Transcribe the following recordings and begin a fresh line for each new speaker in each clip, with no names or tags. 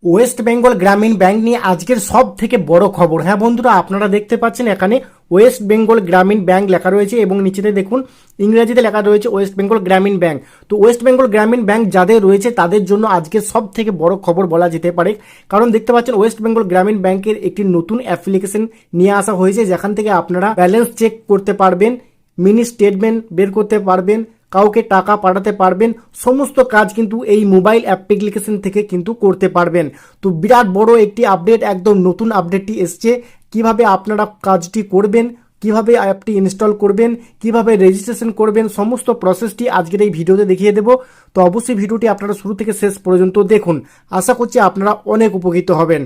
West Bengal গ্রামীণ bank নিয়ে আজকের সব থেকে বড় খবর। হ্যাঁ বন্ধুরা, আপনারা দেখতে পাচ্ছেন এখানে ওয়েস্ট বেঙ্গল গ্রামীণ ব্যাংক লেখা রয়েছে এবং নিচেতে দেখুন ইংরেজিতে লেখা রয়েছে ওয়েস্ট বেঙ্গল গ্রামীণ ব্যাংক। তো ওয়েস্ট বেঙ্গল গ্রামীণ ব্যাংক যাদের রয়েছে তাদের জন্য আজকে সব থেকে বড় খবর বলা যেতে পারে, কারণ দেখতে পাচ্ছেন ওয়েস্ট বেঙ্গল গ্রামীণ ব্যাংকের একটি নতুন অ্যাপ্লিকেশন নিয়ে আসা হয়েছে, যেখান থেকে আপনারা ব্যালেন্স চেক করতে পারবেন, মিনি স্টেটমেন্ট বের করতে পারবেন, কাউকে টাকা পাঠাতে পারবেন, সমস্ত কাজ কিন্তু এই মোবাইল অ্যাপ্লিকেশন থেকে কিন্তু করতে পারবেন। তো বিরাট বড় একটি আপডেট, একদম নতুন আপডেটটি এসছে। কিভাবে আপনারা কাজটি করবেন, কিভাবে অ্যাপটি ইনস্টল করবেন, কিভাবে রেজিস্ট্রেশন করবেন, সমস্ত প্রসেসটি আজকের এই ভিডিওতে দেখিয়ে দেবো। তো অবশ্যই ভিডিওটি আপনারা শুরু থেকে শেষ পর্যন্ত দেখুন, আশা করছি আপনারা অনেক উপকৃত হবেন।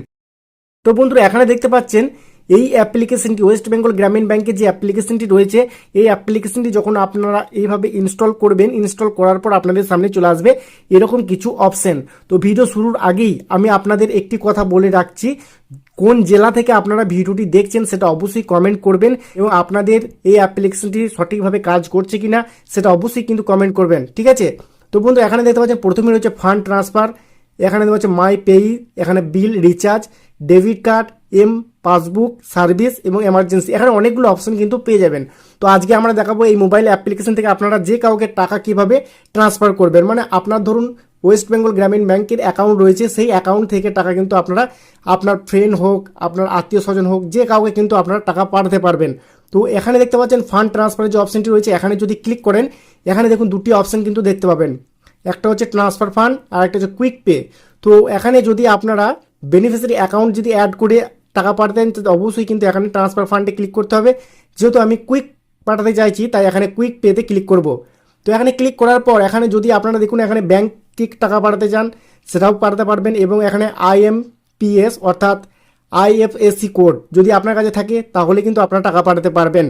তো বন্ধুরা, এখানে দেখতে পাচ্ছেন এই অ্যাপ্লিকেশনটি ওয়েস্ট বেঙ্গল গ্রামীণ ব্যাংকের যে অ্যাপ্লিকেশনটি রয়েছে, এই অ্যাপ্লিকেশনটি যখন আপনারা এইভাবে ইনস্টল করবেন, ইনস্টল করার পর আপনাদের সামনে চলে আসবে এরকম কিছু অপশন। তো ভিডিও শুরুর আগেই আমি আপনাদের একটি কথা বলে রাখছি, কোন জেলা থেকে আপনারা ভিডিওটি দেখছেন সেটা অবশ্যই কমেন্ট করবেন এবং আপনাদের এই অ্যাপ্লিকেশনটি সঠিকভাবে কাজ করছে কিনা সেটা অবশ্যই কিন্তু কমেন্ট করবেন, ঠিক আছে। তো বন্ধু, এখানে দেখতে পাচ্ছেন প্রথমে রয়েছে ফান্ড ট্রান্সফার, এখানে দেখতে পাচ্ছেন মাই পেই, এখানে bill recharge, debit card, passbook service এবং এমার্জেন্সি। এখানে অনেকগুলো অপশন কিন্তু পেয়ে যাবেন। তো আজকে আমরা দেখাবো এই মোবাইল অ্যাপ্লিকেশন থেকে আপনারা যে কাউকে টাকা কিভাবে ট্রান্সফার করবেন। মানে আপনার ধরুন ওয়েস্ট বেঙ্গল গ্রামীণ ব্যাংকের অ্যাকাউন্ট রয়েছে, সেই অ্যাকাউন্ট থেকে টাকা কিন্তু আপনারা আপনার ফ্রেন্ড হোক, আপনার আত্মীয় স্বজন হোক, যে কাউকে কিন্তু আপনারা টাকা পাঠাতে পারবেন। তো এখানে দেখতে পাচ্ছেন ফান্ড ট্রান্সফারের যে অপশনটি রয়েছে, এখানে যদি ক্লিক করেন এখানে দেখুন দুটি অপশন কিন্তু দেখতে পাবেন, একটা হচ্ছে ট্রান্সফার ফান্ড আর একটা হচ্ছে কুইক পে। তো এখানে যদি আপনারা বেনিফিশিয়ারি অ্যাকাউন্ট যদি অ্যাড করে টাকা পাঠাতেন তো অবশ্যই কিন্তু এখানে ট্রান্সফার ফান্ডে ক্লিক করতে হবে। যেহেতু আমি কুইক পাঠাতে চাইছি তাই এখানে কুইক পেতে ক্লিক করব। তো এখানে ক্লিক করার পর এখানে যদি আপনারা দেখুন এখানে ব্যাংকে টাকা পাঠাতে চান সেটাও পাঠাতে পারবেন এবং এখানে IMPS অর্থাৎ IFSC কোড যদি আপনার কাছে থাকে তাহলে কিন্তু আপনারা টাকা পাঠাতে পারবেন।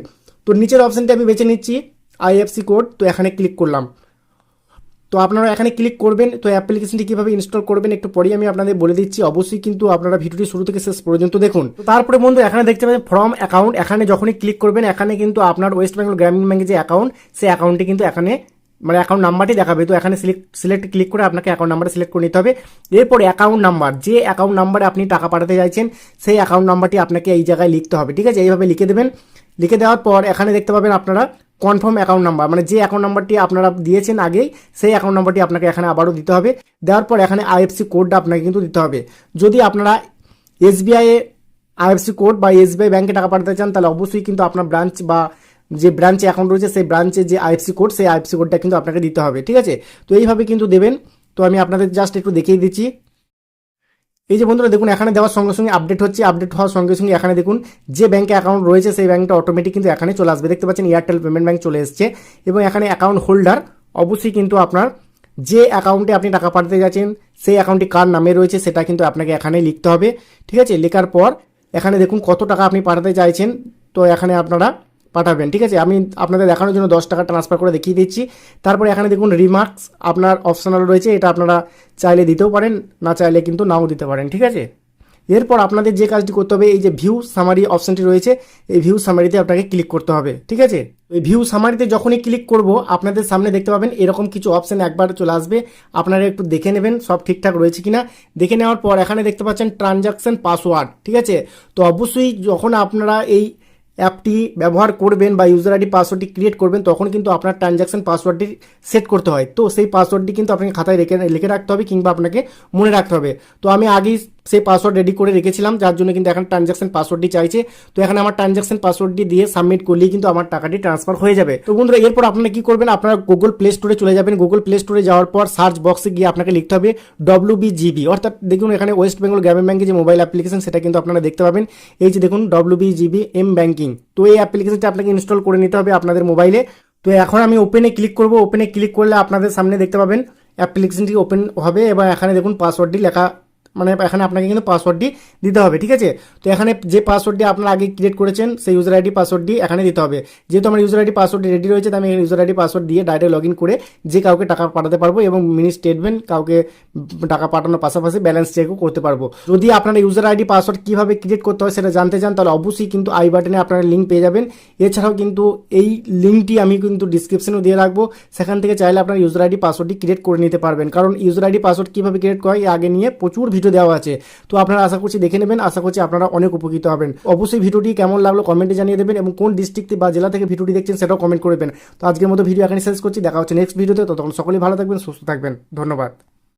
তো নিচের অপশানটি আমি বেছে নিচ্ছি IFSC কোড, তো এখানে ক্লিক করলাম। তো আপনারা এখানে ক্লিক করবেন। তো অ্যাপ্লিকেশনটি কীভাবে ইনস্টল করবেন একটু পরেই আমি আপনাদের বলে দিচ্ছি, অবশ্যই কিন্তু আপনারা ভিডিওটি শুরু থেকে শেষ পর্যন্ত দেখুন। তো তারপরে বন্ধু এখানে দেখতে পাবেন ফ্রম অ্যাকাউন্ট, এখানে যখনই ক্লিক করবেন এখানে কিন্তু আপনার ওয়েস্ট বেঙ্গল গ্রামীণ ব্যাংকের যে অ্যাকাউন্ট সেই অ্যাকাউন্টটি কিন্তু এখানে মানে অ্যাকাউন্ট নাম্বারটি দেখাবে। তো এখানে সিলেক্ট ক্লিক করে আপনাকে অ্যাকাউন্ট নাম্বারটা সিলেক্ট করে নিতে হবে। এরপর অ্যাকাউন্ট নাম্বার, যে অ্যাকাউন্ট নাম্বারে আপনি টাকা পাঠাতে চাইছেন সেই অ্যাকাউন্ট নাম্বারটি আপনাকে এই জায়গায় লিখতে হবে, ঠিক আছে। এইভাবে লিখে দেবেন। লিখে দেওয়ার পর এখানে দেখতে পাবেন আপনারা কনফার্ম অ্যাকাউন্ট নাম্বার, মানে যে অ্যাকাউন্ট নাম্বারটি আপনারা দিয়েছেন আগেই সেই অ্যাকাউন্ট নাম্বারটি আপনাকে এখানে আবারও দিতে হবে। দেওয়ার পর এখানে IFSC কোডটা আপনাকে কিন্তু দিতে হবে। যদি আপনারা SBI IFSC কোড বা SBI ব্যাংকে টাকা পাঠাতে চান তাহলে অবশ্যই কিন্তু আপনার ব্রাঞ্চ বা যে ব্রাঞ্চে অ্যাকাউন্ট রয়েছে সেই ব্রাঞ্চে যে IFSC কোড সেই IFSC কোডটা কিন্তু আপনাকে দিতে হবে, ঠিক আছে। তো এইভাবে কিন্তু দেবেন। তো আমি আপনাদের জাস্ট একটু দেখিয়ে দিচ্ছি। এই যে বন্ধুরা দেখুন এখানে দেওয়ার সঙ্গে সঙ্গে আপডেট হচ্ছে, আপডেট হওয়ার সঙ্গে সঙ্গে এখানে দেখুন যে ব্যাংকে অ্যাকাউন্ট রয়েছে সেই ব্যাংকটা অটোমেটিক কিন্তু এখানে চলে আসবে। দেখতে পাচ্ছেন এয়ারটেল পেমেন্ট ব্যাংক চলে এসছে এবং এখানে অ্যাকাউন্ট হোল্ডার অবশ্যই কিন্তু আপনার যে অ্যাকাউন্টে আপনি টাকা পাঠাতে যাচ্ছেন সেই অ্যাকাউন্টটি কার নামে রয়েছে সেটা কিন্তু আপনাকে এখানে লিখতে হবে, ঠিক আছে। লেখার পর এখানে দেখুন কত টাকা আপনি পাঠাতে চাইছেন, তো এখানে আপনারা পাঠাবেন, ঠিক আছে। আমি আপনাদের দেখানোর জন্য 10 টাকা ট্রান্সফার করে দেখিয়ে দিচ্ছি। তারপরে এখানে দেখুন রিমার্কস আপনার অপশনাল রয়েছে, এটা আপনারা চাইলে দিতেও পারেন, না চাইলে কিন্তু নাও দিতে পারেন, ঠিক আছে। এরপর আপনাদের যে কাজটি করতে হবে এই যে ভিউ সামারি অপশনটি রয়েছে এই ভিউ সামারিতে আপনাকে ক্লিক করতে হবে, ঠিক আছে। এই ভিউ সামারিতে যখনই ক্লিক করব আপনাদের সামনে দেখতে পাবেন এরকম কিছু অপশন একবার চলে আসবে, আপনারা একটু দেখে নেবেন সব ঠিকঠাক রয়েছে কিনা। দেখে নেওয়ার পর এখানে দেখতে পাচ্ছেন ট্রানজাকশন পাসওয়ার্ড, ঠিক আছে। তো অবশ্যই যখন আপনারা এই অ্যাপটি ব্যবহার করবেন বা ইউজার আইডি পাসওয়ার্ডটি ক্রিয়েট করবেন তখন কিন্তু আপনার ট্রানজাকশন পাসওয়ার্ডটি সেট করতে হয়। তো সেই পাসওয়ার্ডটি কিন্তু আপনাকে খাতায় লিখে রাখতে হবে কিংবা আপনাকে মনে রাখতে হবে। তো আমি আগেই সেই পাসওয়ার্ড রেডি করে রেখেছিলাম, যার জন্য কিন্তু এখন ট্রানজাকশন পাসওয়ার্ডটি চাইছে। তো এখানে আমার ট্রানজাকশন পাসওয়ার্ডটি দিয়ে সাবমিট করলেই কিন্তু আমার টাকাটি ট্রান্সফার হয়ে যাবে। তো বন্ধুরা এরপর আপনারা কি করবেন, আপনারা গুগল প্লে স্টোরে চলে যাবেন। গুগল প্লে স্টোরে যাওয়ার পর সার্চ বক্সে গিয়ে আপনাকে লিখতে হবে WBGB, অর্থাৎ দেখুন এখানে ওয়েস্ট বেঙ্গল গ্রামীণ ব্যাংকের যে মোবাইল অ্যাপ্লিকেশন সেটা কিন্তু আপনারা দেখতে পাবেন। এই যে দেখুন WBGB ব্যাংকিং, তো এই অ্যাপ্লিকেশনটা আপনাকে ইনস্টল করে নিতে হবে আপনাদের মোবাইলে। তো এখন আমি ওপেনে ক্লিক করব। ওপেনে ক্লিক করলে আপনাদের সামনে দেখতে পাবেন অ্যাপ্লিকেশনটি ওপেন হবে এবং এখানে দেখুন পাসওয়ার্ডটি লেখা, মানে এখানে আপনাকে কিন্তু পাসওয়ার্ডটি দিতে হবে, ঠিক আছে। তো এখানে যে পাসওয়ার্ডটি আপনারা আগে ক্রিয়েট করেছেন সেই ইউজার আইডি পাসওয়ার্ডটি এখানে দিতে হবে। যেহেতু আমার ইউজার আইডি পাসওয়ার্ডটি রেডি রয়েছে তাই আমি ইউজার আইডি পাসওয়ার্ড দিয়ে ডাইরেক্ট লগ ইন করে যে কাউকে টাকা পাঠাতে পারবো এবং মিনি স্টেটমেন্ট কাউকে টাকা পাঠানোর পাশাপাশি ব্যালেন্স চেকও করতে পারবো। যদি আপনারা ইউজার আইডি পাসওয়ার্ড কীভাবে ক্রিয়েট করতে হয় সেটা জানতে চান তাহলে অবশ্যই কিন্তু আই বাটনে আপনারা লিঙ্ক পেয়ে যাবেন। এছাড়াও কিন্তু এই লিঙ্কটি আমি কিন্তু ডিসক্রিপশনেও দিয়ে রাখবো, সেখান থেকে চাইলে আপনার ইউজার আইডি পাসওয়ার্ডটি ক্রিয়েট করে নিতে পারবেন। কারণ ইউজার আইডি পাসওয়ার্ড কীভাবে ক্রিয়েট করা হয় আগে নিয়ে প্রচুর ভিডিও ভিডিও দেওয়া আছে। তো আপনারা আশা করছি দেখে নেবেন, আশা করছি আপনারা অনেক উপকৃত হবেন। অবশ্যই ভিডিওটি কেমন লাগলো কমেন্টে জানিয়ে দেবেন এবং কোন ডিস্ট্রিক্ট বা জেলা থেকে ভিডিওটি দেখছেন সেটাও কমেন্ট করবেন। তো আজকের মতো ভিডিও এখানে শেষ করছি, দেখা হচ্ছে নেক্সট ভিডিওতে। ততক্ষণ সকলেই ভালো থাকবেন, সুস্থ থাকবেন, ধন্যবাদ।